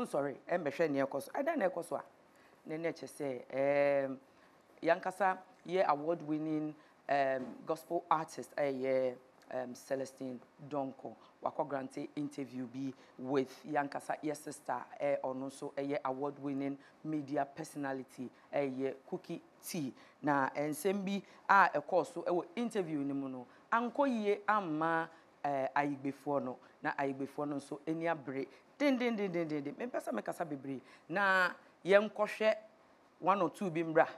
sorry, embeshe ne ekoso. Ada na ekoso a. Ne neche say Yankasa ye award-winning gospel artist Celestine Donkor wako grante interview be with Yankasa ye sister ono so award-winning media personality Cookie T na ensembi ekoso interview ni mu no anko ye amma ayigbefo no na ayigbefo no so eni abre den me pesa me kasa bebre na ye nkohwe 1 or 2 bimbra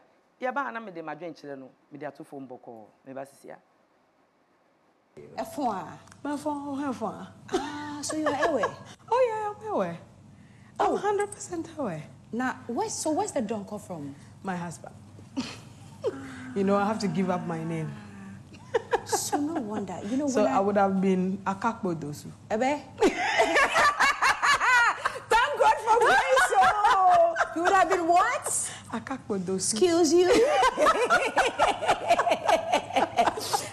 ya ba na me de madwen kire no me de atofo mboko me ba sisia my phone. So you are away? Oh yeah, I'm away. I'm 100% away. Now, where's the Donkor from? My husband. You know, I have to give up my name. So no wonder. You know, so I would have been Akakbo Dosu. Ebe? Thank God for grace. Oh, you would have been what? Akakbo Dosu. Excuse you.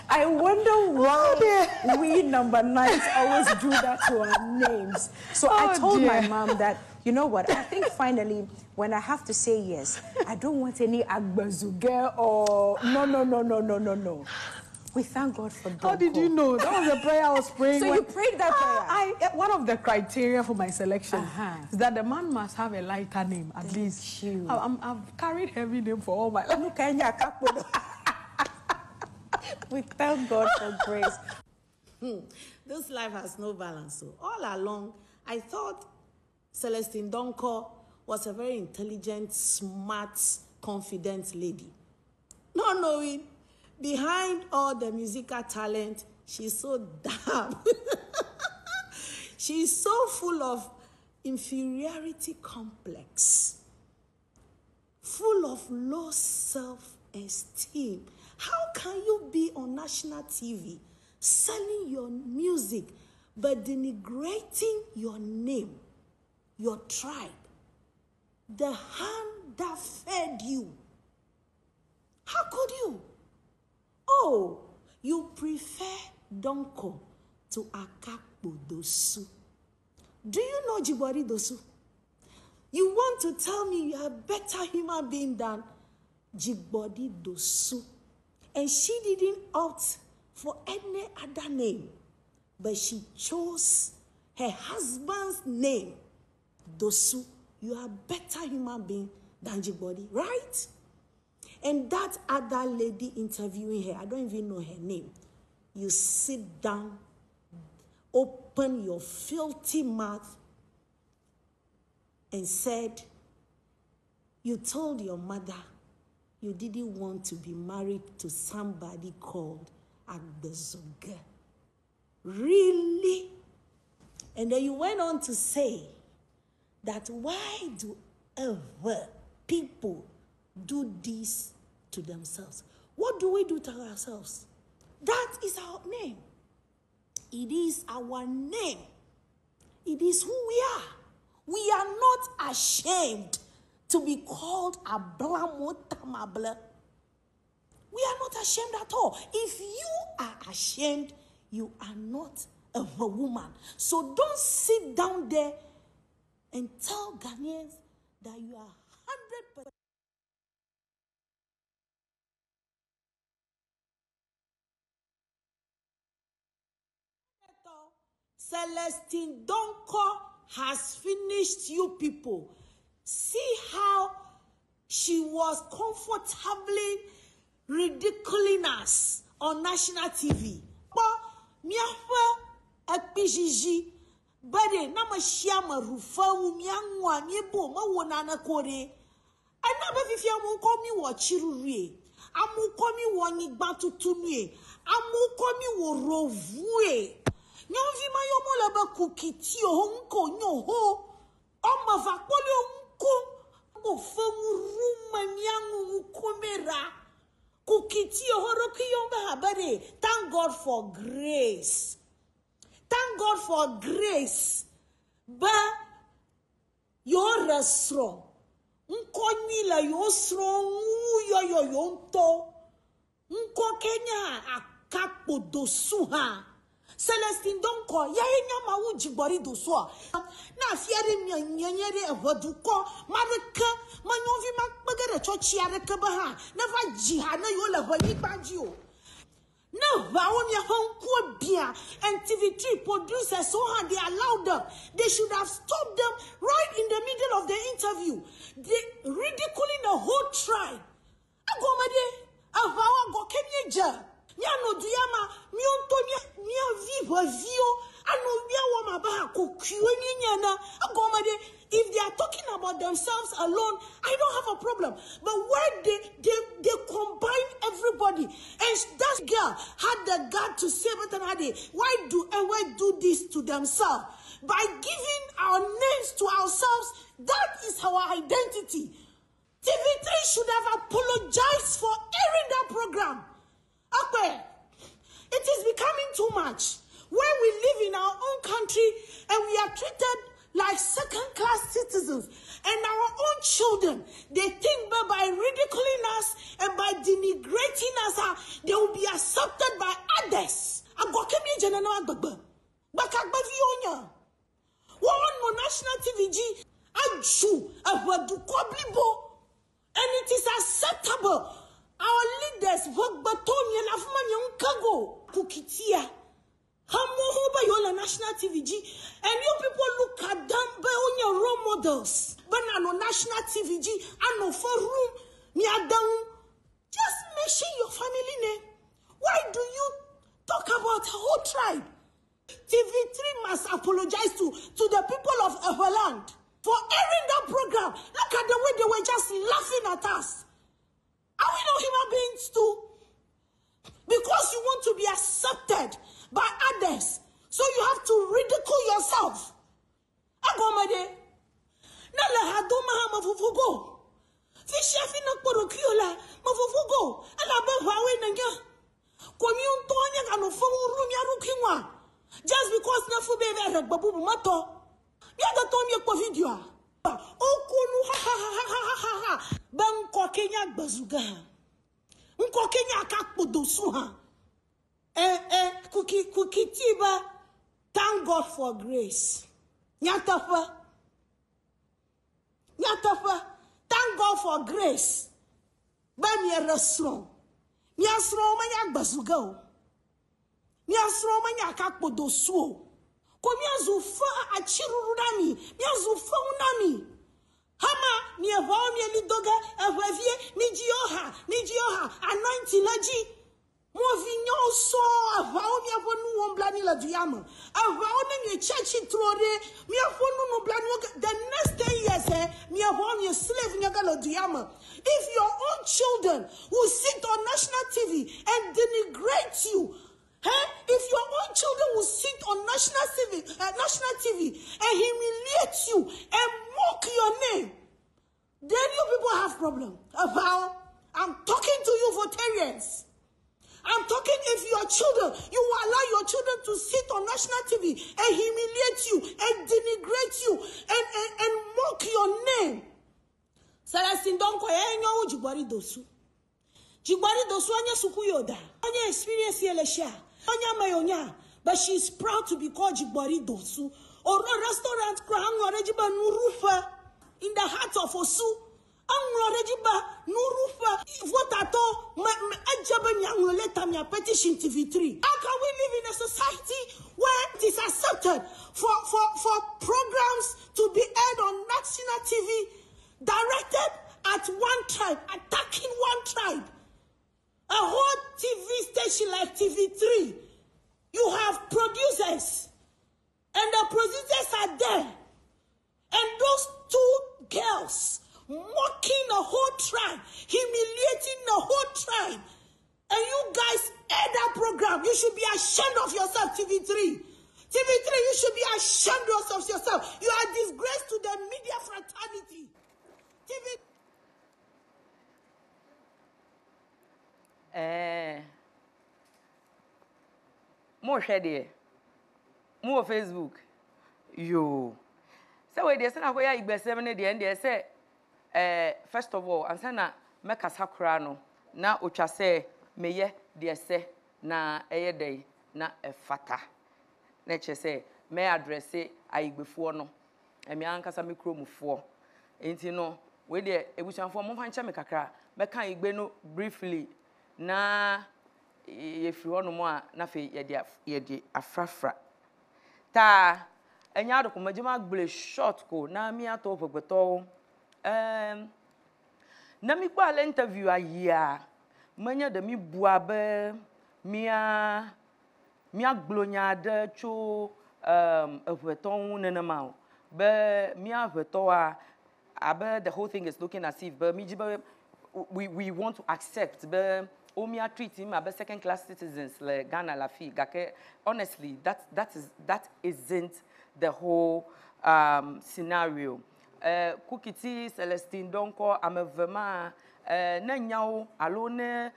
I wonder why we number 9s always do that to our names. So I told my mom that, you know what, I think finally, when I have to say yes, I don't want any Agbazuge or no. We thank God for Donkor. How did you know? That was the prayer I was praying. So you prayed that prayer? One of the criteria for my selection is that the man must have a lighter name, at least. I've carried heavy name for all my life. We thank God for grace. This life has no balance. So all along, I thought Celestine Donkor was a very intelligent, smart, confident lady. Not knowing, behind all the musical talent, she's so dumb. She's so full of inferiority complex, full of low self-esteem. How can you be on national TV selling your music but denigrating your name, your tribe, the hand that fed you? How could you? Oh, you prefer Donkor to Akakbo Dosu. Do you know Jibori Dosu? You want to tell me you are a better human being than Jibori Dosu? And she didn't opt for any other name, but she chose her husband's name, Dosu. You are a better human being than Jibori, right? And that other lady interviewing her, I don't even know her name. You sit down, open your filthy mouth, and said, you told your mother you didn't want to be married to somebody called Agbezoge. Really? And then you went on to say that why do ever people do this to themselves? What do we do to ourselves? That is our name. It is our name. It is who we are. We are not ashamed to be called Ablamotamable. We are not ashamed at all. If you are ashamed, you are not a woman. So don't sit down there and tell Ghanaians that you are 100%. Celestine Donkor has finished you people. See how she was comfortably ridiculing us on national TV. But miafa epijiji bade na mashiama rufa umiangwa nyebo mawona na kore. Ana ba fifia mu komi wo chirurie. Amu komi wo nyigba tutunue. Amu komi wo rovue. Nyonvi mayomo leba kukiti honko nyoho. Oma vakole onko. Ngo femu ruma nyangu ukomera. Kukiti horoki yomba habare. Thank God for grace. Thank God for grace. But you're strong. Nkonyila yo strong yo yonto. Nko Kenya Akakbo Dosu ha. Celestine Donkor, Yayama Ujibori Dosua. Na fiari Nyanyere Waduko, Maraka, Manovi Macbagara Chochiara Kabaha, never Jihana Yola Wanibanjo. Now, Baonia Hong Bia and TV3 producers so hard they allowed them. They should have stopped them right in the middle of the interview. They ridiculing the whole tribe. Agomade, Avawa go Kenyaja. Nyano Diama, Mionto Mia Vio, Ano Mia Wamabaha, Kukuanyana, Agomade. If they are talking about themselves alone, I don't have a problem. But where they combine everybody, and that girl had the gut to say, why do this to themselves? By giving our names to ourselves, that is our identity. TV3 should have apologized for airing that program. Okay, it is becoming too much. Where we live in our own country and we are treated like second-class citizens, and our own children, they think that by ridiculing us and by denigrating us, they will be accepted by others. National TVG, and it is acceptable. Our leaders work batoni and afman kago kukitia. Yola National TVG, and you people look at them by on your role models. But on National TVG, I know for room, me down. Just mention your family name. Why do you talk about a whole tribe? TV3 must apologize to the people of Everland for airing that program. Look at the way they were just laughing at us. Are we not human beings too? Because you want to be accepted by others, so you have to ridicule yourself. Agomade, nala haduma mafufugo. Fishafi na porokiola mafufugo. Ala bewawe nanga. Komiun toanya kano fomu rumia rukinwa. Just because na fube ve babu mato. Yaga tomye kwa video. Okunu ha. Banko Kenya bazuga. Unko Kenya akakpodosuha. Kukitiba, thank God for grace. Nyatafa, thank God for grace. Ba mi restaurant. Mi restaurant manya bazugao. Mi restaurant manya kakpodosuo. Ko mi azufa achirurudami, mi azufa unami. Hama mi ewa mi elidoga evevie nijioha anointing laji. Movinho so avao mi avonu omblani la diamo. Avao ne mi chechi trore mi avonu no blani. The next 10 years mi avao mi slave nyaga la diamo. If your own children will sit on national TV and denigrate you, if your own children will sit on national TV and humiliate you and mock your name, then you people have problem. Avao, I'm talking to you Votarians. I'm talking if your children, you will allow your children to sit on national TV and humiliate you and denigrate you and mock your name. Celestine Donkor, Jibari Dosu. Jibari Dosu, Anya Sukuyoda. Anya experience Yelesha. Anya Mayonya. But she is proud to be called Jibari Dosu. Or a restaurant, Krahang Rejiba Nurufa in the heart of Osu. Rejiba Nurufa. Votato petition TV3. How can we live in a society where it is accepted for programs to be aired on national TV directed at one tribe, attacking one tribe? A whole TV station like TV3, you have producers, and the producers are there, and those two girls mocking the whole tribe, humiliating the whole tribe. And you guys air that program. You should be ashamed of yourself, TV3. TV3, you should be ashamed of yourself. You are a disgrace to the media fraternity. More share there. More Facebook. Yo. So we dey say na koya igbe 7 dey end dey say first of all ansana make asakura no na otwa say meye dey say na eye dey na efata nature say me address it I before no and me ankasa me chrome for ain't you know we there e bushan for mo fancha me kakra me kan igbe no briefly na ye free one mo a na fe ye de afrafra ta enya do ko majima gble short ko na mi ato pogbeto na mi kwa le interview ayia manya de mi bua be mia glonya de cho eveton nenema be mia veto a abe the whole thing is looking as if but we want to accept but omia treat him as second class citizens like Ghana la fi gake honestly that isn't the whole scenario Kukiti Celestine Donkor amevema na nyao alone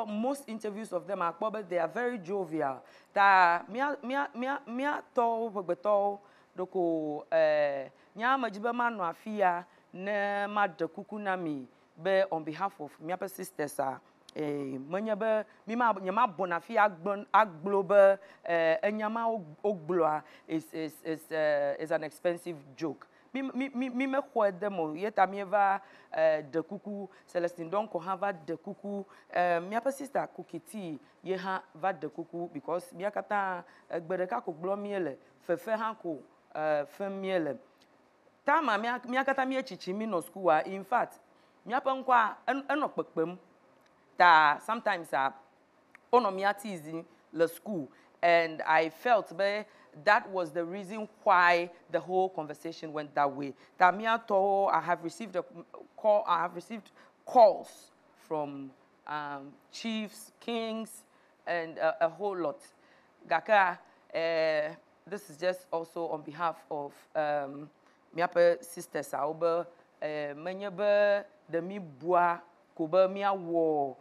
most interviews of them are but they are very jovial ta mia to beto doko nya majiba manu afia na madda kukunami be on behalf of miape sisters manya be mi ma nyama bonafia aglobe enyama ogloa is an expensive joke mi me kwa demo yeta mi eva de kuku Celestine Donkor have de kuku miape sister Kukiti ye ha va de kuku because miakata gbereka ko glo miele fefe ha ko femiele tama miakata mi echichi mi no school in fact miapa nkwa enokpekpem ta sometimes ono miati is in the school and I felt that was the reason why the whole conversation went that way. Ta miato I have received calls from chiefs, kings and a whole lot. Gaka this is just also on behalf of miape sisters aoba menyebe de mi bua koba mia wo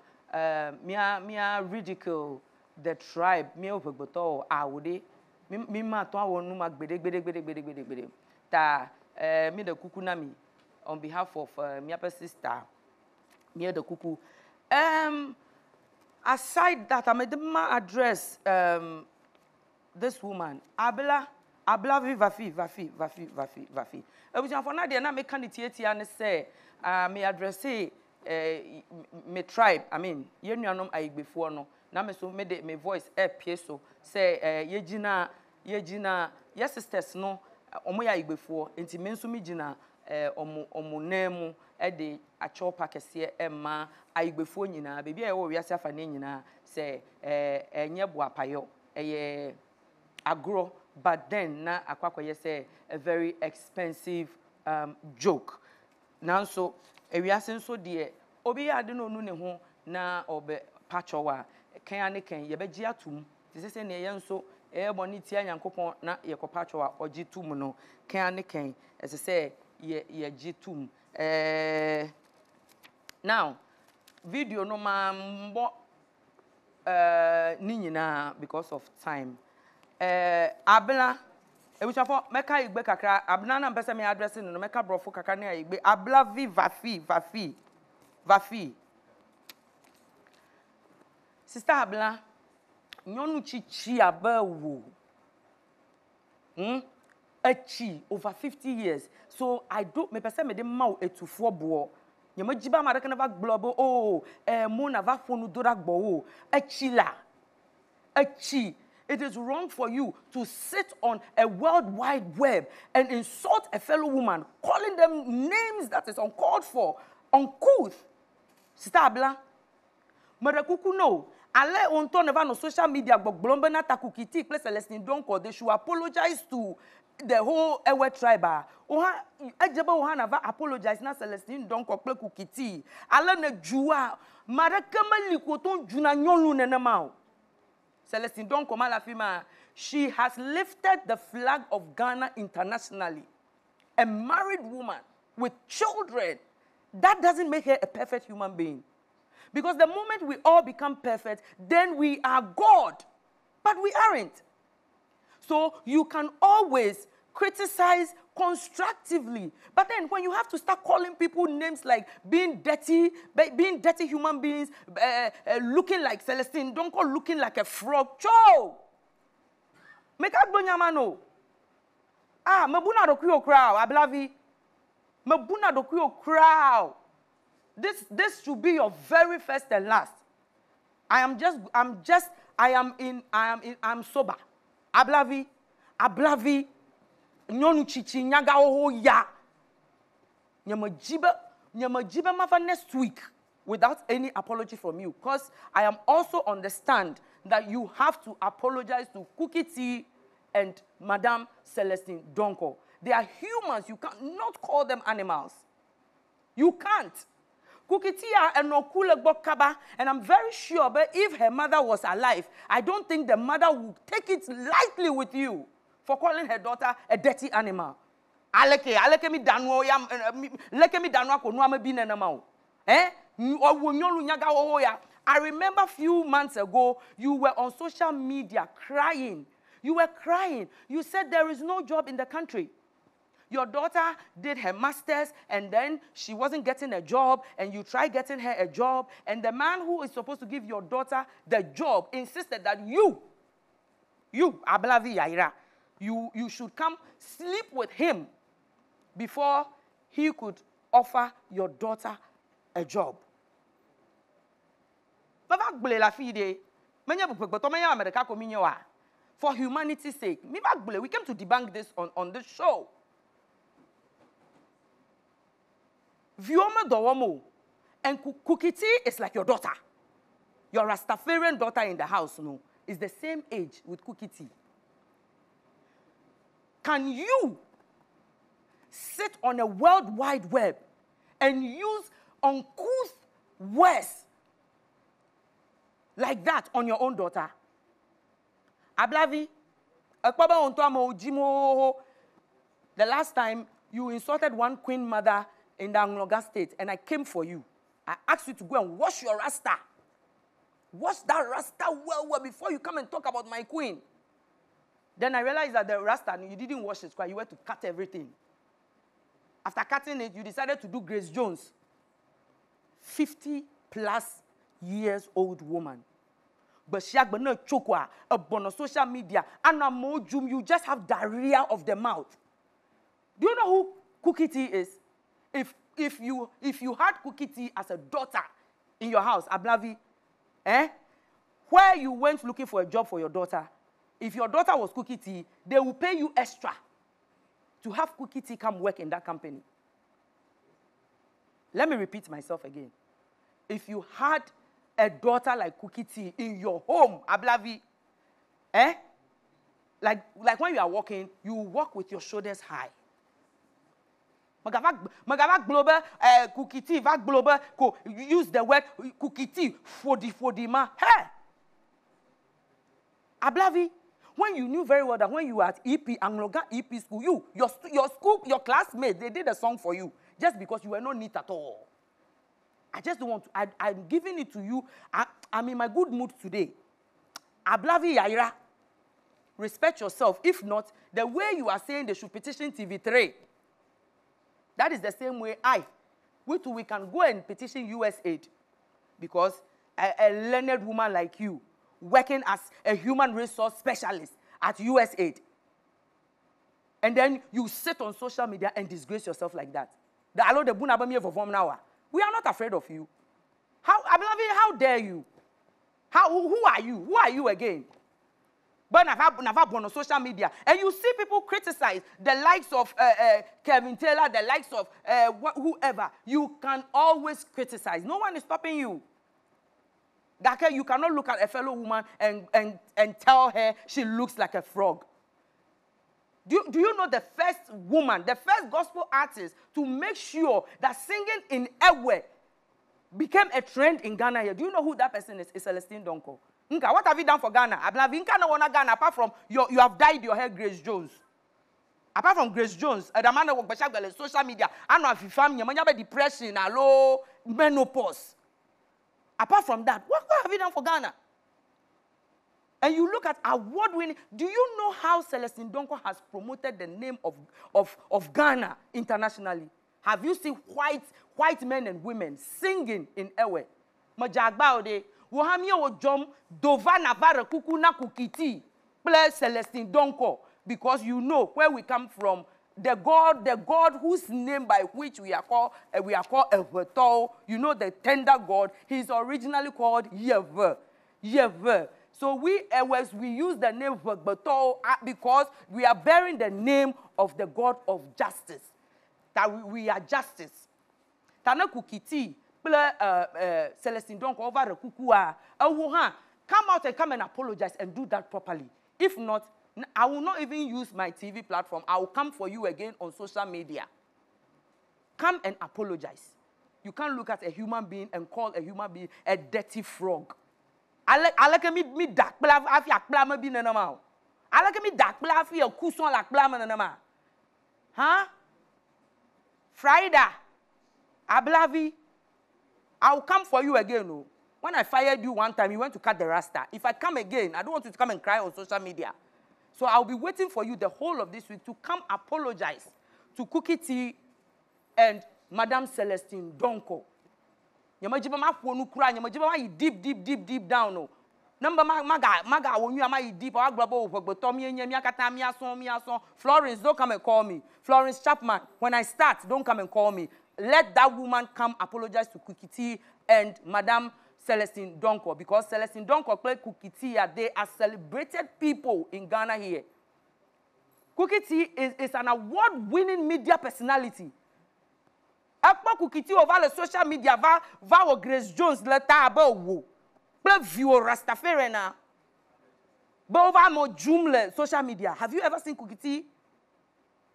mia ridicule the tribe mi opegboto awode mi ma to awonu ma gbede ta mi de kuku na mi on behalf of miape sister mi de kuku aside that I made my address this woman Ablavi vafi. Ebujan for na dey na me kan tietia ne say me address me tribe I mean ye nuanom ayigbefo no na me so me de me voice pie so say yegina yes sisters no omo ya ayigbefo enti me so me gina omo nemu de achopa kese emma ayigbefo nyina bebi e wo wiase afa ne nyina say enye boapayo eye agro but then na akwakoye say a very expensive joke now so ewiase nso de obi ade no nu ne ho na obe pachowa kan ane kan ye beji atum ti se ne ye nso e boni tia nyankopon na ye ko pachowa oji tum no kan ane kan ese se ye jitum now video no ma mbo ni nyina because of time abla ebuchafo meka igbe kakra abna na mpese me address no meka brofo kakra na igbe Ablavi vafi sister abla nyonu chichi abawo achi over 50 years so I don't me pese me de mawo etufo bo nyama jiba ma reka na va globo mo na va fonu dora gbo achi. It is wrong for you to sit on a World Wide Web and insult a fellow woman, calling them names that is uncalled for, uncouth. Sister Abla, Marakuku no. Ale onto never no social media but Blombe na takukiti place Celestine Donkor. They should apologize to the whole Ewe tribe. Oha ejeba oha na va apologize na Celestine Donkor play kukiti. Ale ne jua marakama likoton juna nyolu nenema. Celestine Donkor Malafima, she has lifted the flag of Ghana internationally. A married woman with children. That doesn't make her a perfect human being. Because the moment we all become perfect, then we are God. But we aren't. So you can always criticize constructively. But then when you have to start calling people names like being dirty human beings, looking like Celestine Donkor, looking like a frog, Joe! Make up Bonyamano. Ah, Mabuna do Kuyo crowd, Ablavi. Mabuna do Kuyo crowd. This should be your very first and last. I'm sober. Ablavi. Nyonu chichi nyaga oho ya. Nyamajiba mafa next week without any apology from you. Because I am also understand that you have to apologize to Cookie T and Madame Celestine Donkor. They are humans. You cannot call them animals. You can't. Cookie T and Okule Bokaba, and I'm very sure, but if her mother was alive, I don't think the mother would take it lightly with you for calling her daughter a dirty animal. Aleke mi danwo ya leke mi danwa ko no amabi na ma o. I remember a few months ago, you were on social media crying. You were crying. You said there is no job in the country. Your daughter did her master's, and then she wasn't getting a job, and you tried getting her a job, and the man who is supposed to give your daughter the job insisted that you, Ablavi Yaira, you should come sleep with him before he could offer your daughter a job. For humanity's sake, we came to debunk this on this show. Vioma Dowomo and Kukiti is like your daughter. Your Rastafarian daughter in the house, no, is the same age with Kukiti. Can you sit on a World Wide Web and use uncouth words like that on your own daughter? Ablavi, the last time you insulted one queen mother in the Angloga state, and I came for you. I asked you to go and wash your rasta. Wash that rasta well before you come and talk about my queen. Then I realized that the rasta, you didn't wash it, you went to cut everything. After cutting it, you decided to do Grace Jones. 50+ years old woman. But she had no chokwa, a on social media, and a mojum, you just have diarrhea of the mouth. Do you know who Cookie T is? If you had Cookie T as a daughter in your house, Ablavi, where you went looking for a job for your daughter, if your daughter was Cookie T, they will pay you extra to have Cookie T come work in that company. Let me repeat myself again. If you had a daughter like Cookie T in your home, Ablavi, like when you are walking, you walk with your shoulders high. Magavak global Cookie T, vac global use the word Cookie T for the ma. Hey, Ablavi, when you knew very well that when you were at EP, Angloga EP school, your classmates, they did a song for you just because you were not neat at all. I just don't want to, I'm giving it to you. I'm in my good mood today. Ablavi Yaira, respect yourself. If not, the way you are saying they should petition TV3, that is the same way we can go and petition USAID. Because a learned woman like you, working as a human resource specialist at USAID, and then you sit on social media and disgrace yourself like that. We are not afraid of you. How dare you? Who are you? Who are you again? But I've on social media, and you see people criticize the likes of Kevin Taylor, the likes of whoever. You can always criticize. No one is stopping you. Dake, you cannot look at a fellow woman and tell her she looks like a frog. Do you know the first woman, the first gospel artist to make sure that singing in Ewe became a trend in Ghana here? Do you know who that person is? It's Celestine Donkor. Nka, what have you done for Ghana? Ablavi, Nka no wanna Ghana apart from you have dyed your hair Grace Jones. Apart from Grace Jones, the man who works on social media, I know if you family, you have depression, low menopause. Apart from that, what have you done for Ghana? And you look at award-winning. Do you know how Celestine Donkor has promoted the name of Ghana internationally? Have you seen white men and women singing in Ewe? Majagbaode, Wohamia Ojom, Dova Navara Kukuna Kukiti. play Celestine Donkor, because you know where we come from. The God whose name by which we are called Evetol, you know, the tender God, he's originally called Yeve. Yeve. So we use the name Evetol because we are bearing the name of the God of justice. That we are justice. Tana kukiti, Celestine Donkor over the kukua. Come out and come and apologize and do that properly. If not, I will not even use my TV platform. I will come for you again on social media. Come and apologize. You can't look at a human being and call a human being a dirty frog. I like me dark black afi akblama bi nanama. I like me dark black afi akuson la akblama nanama. Huh? Friday, Ablavi, I will come for you again. No. When I fired you one time, you went to cut the rasta. If I come again, I don't want you to come and cry on social media. So I'll be waiting for you the whole of this week to come apologize to Cookie T and Madame Celestine Donkor. Yamajiba ma phonu kura, yamajiba ma deep down no. Number maga when you am deep or global but Tommy and Florence, don't come and call me. Florence Chapman, when I start, don't come and call me. Let that woman come apologize to Cookie T and Madame Celestine Donkor, because Celestine Donkor played Cookie T. They are celebrated people in Ghana here. Cookie T is an award-winning media personality. Akpa Cookie T over the social media, va Grace Jones letter about wo. Play view Rastafari na. But over more Joomla social media. Have you ever seen Cookie T?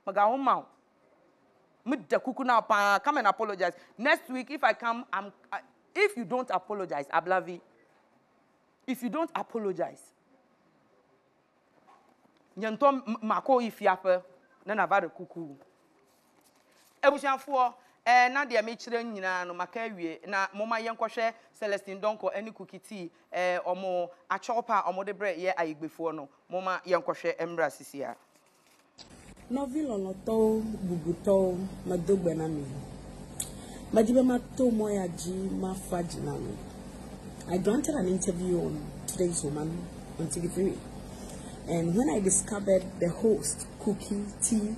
Magahoma. Come and apologize. Next week, if I come, if you don't apologize, Ablavi, if you don't apologize, nyantom mako ifiape na navare kuku. Ebushanfo na dia mechire nyina no makawie na moma yenkohwe Celestine Donkor eni Cookie T omo achopa omo de bre ye ayigbefo no moma yenkohwe emra sisia. Noville onoto bubuto madogbenami. Majibe mato moyaji mafajinami. I granted an interview on Today's Woman on TV3. And when I discovered the host, Cookie T,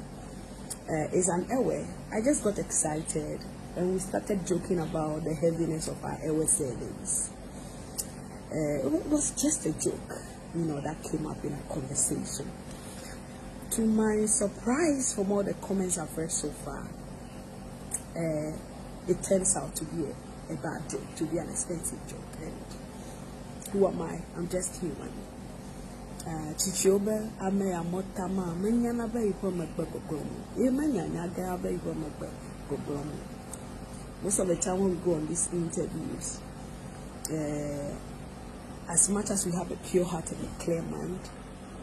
is an Ewe, I just got excited and we started joking about the heaviness of our Ewe savings. It was just a joke, you know, that came up in a conversation. To my surprise, from all the comments I've read so far, it turns out to be a bad joke, to be an expensive joke. And who am I? I'm just human. Chichobe ame amotama menyana ba ipo megbegogomu. Emanyanya ga ba ipo megbegogomu. Most of the time when we go on these interviews, as much as we have a pure heart and a clear mind,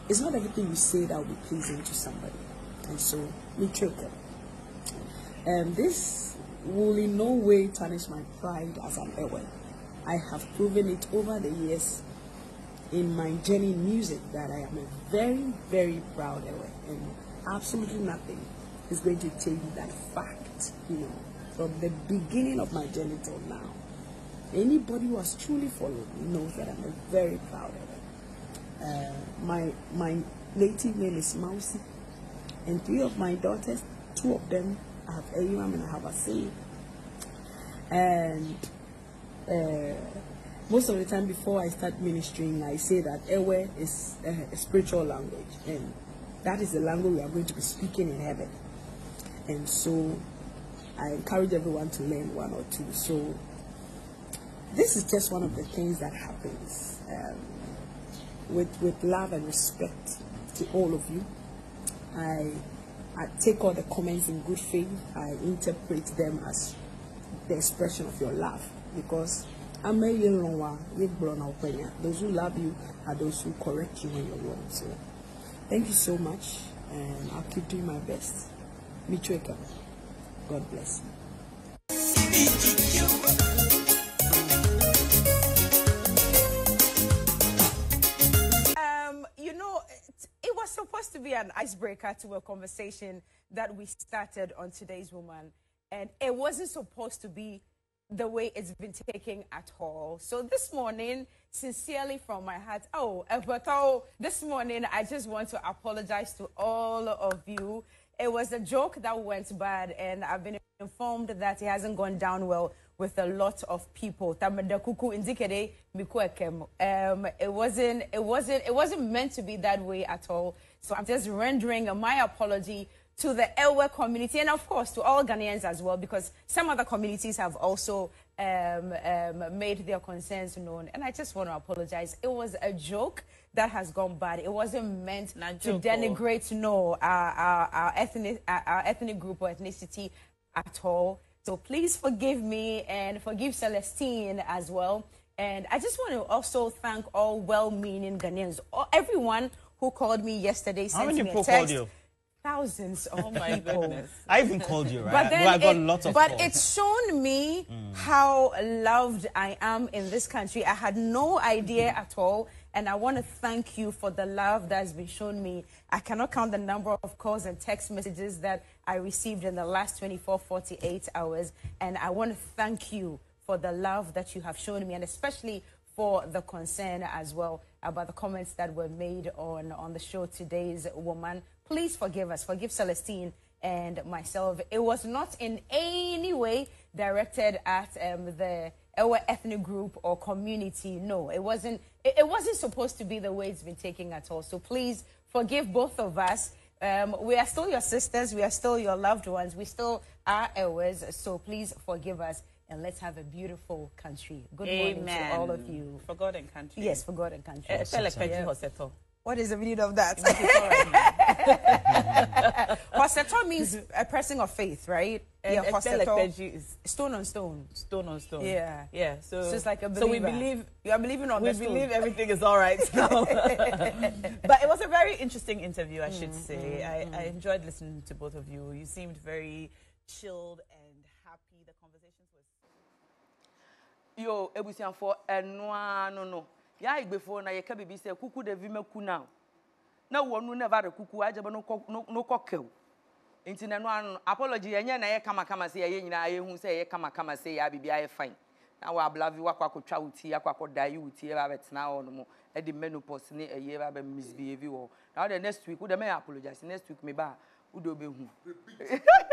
it's not everything you say that will be pleasing to somebody. And so, we choke them. This will in no way tarnish my pride as an Ewe. I have proven it over the years in my journey in music that I am a very, very proud Ewe. And absolutely nothing is going to change that fact, you know, from the beginning of my journey till now. Anybody who has truly followed me knows that I'm a very proud Ewe. My native name is Mausi, and 3 of my daughters, 2 of them, I have Eyuam and I have Asi. And most of the time before I start ministering, I say that Ewe is a spiritual language, and that is the language we are going to be speaking in heaven. And so I encourage everyone to learn 1 or 2. So this is just one of the things that happens. With love and respect to all of you, I take all the comments in good faith. I interpret them as the expression of your love, because those who love you are those who correct you when you're wrong. So thank you so much, and I'll keep doing my best. Michweka. God bless you. You know, it was supposed to be an icebreaker to a conversation that we started on Today's Woman, and it wasn't supposed to be the way it's been taken at all. So this morning, sincerely from my heart, this morning I just want to apologize to all of you. It was a joke that went bad, and I've been informed that it hasn't gone down well with a lot of people. It wasn't meant to be that way at all. So I'm just rendering my apology to the Ewe community, and of course to all Ghanaians as well, because some other communities have also made their concerns known. And I just want to apologize. It was a joke that has gone bad. It wasn't meant to denigrate our ethnic group or ethnicity at all. So please forgive me and forgive Celestine as well. And I just want to also thank all well-meaning Ghanaians, everyone who called me yesterday, sent me a text. How many people called you? Thousands of Oh my people. goodness. I even called you, right? But then I got lots of calls. it's shown me how loved I am in this country. I had no idea at all. And I want to thank you for the love that has been shown me. I cannot count the number of calls and text messages that I received in the last 48 hours. And I want to thank you for the love that you have shown me, and especially for the concern as well about the comments that were made on the show today's woman. Please forgive us. Forgive Celestine and myself. It was not in any way directed at our ethnic group or community. No, it wasn't. It wasn't supposed to be the way it's been taken at all. So please forgive both of us. We are still your sisters. We are still your loved ones. We still are ours. So please forgive us. And let's have a beautiful country. Good morning to all of you. For God and country. Yes, for God and country. What is the meaning of that? Hoseto means a person of faith, right? Yeah, hoseto is stone on stone. Stone on stone. Yeah. Yeah. So it's like a believer. So we believe, you are believing on we the stone. believe everything is all right now. But it was a very interesting interview, I should say. I enjoyed listening to both of you. You seemed very chilled and happy. The conversations was... Yo, ebusian for Onua no. Ya igbefo na ye ka bibi se kuku de vi meku now. Na wonu never the kuku ajeba no kokew. Nti na no apology enye na ye kama se ye nyina ye hu se ye kama se ya bibi aye fine. Na wa Ablavi wakwa kwatwa uti akwa dai uti e ba betena wo no mo e di menopause ni eye ba be misbehave wo. Now the next week we dey apologize. Next week me ba we do be hu.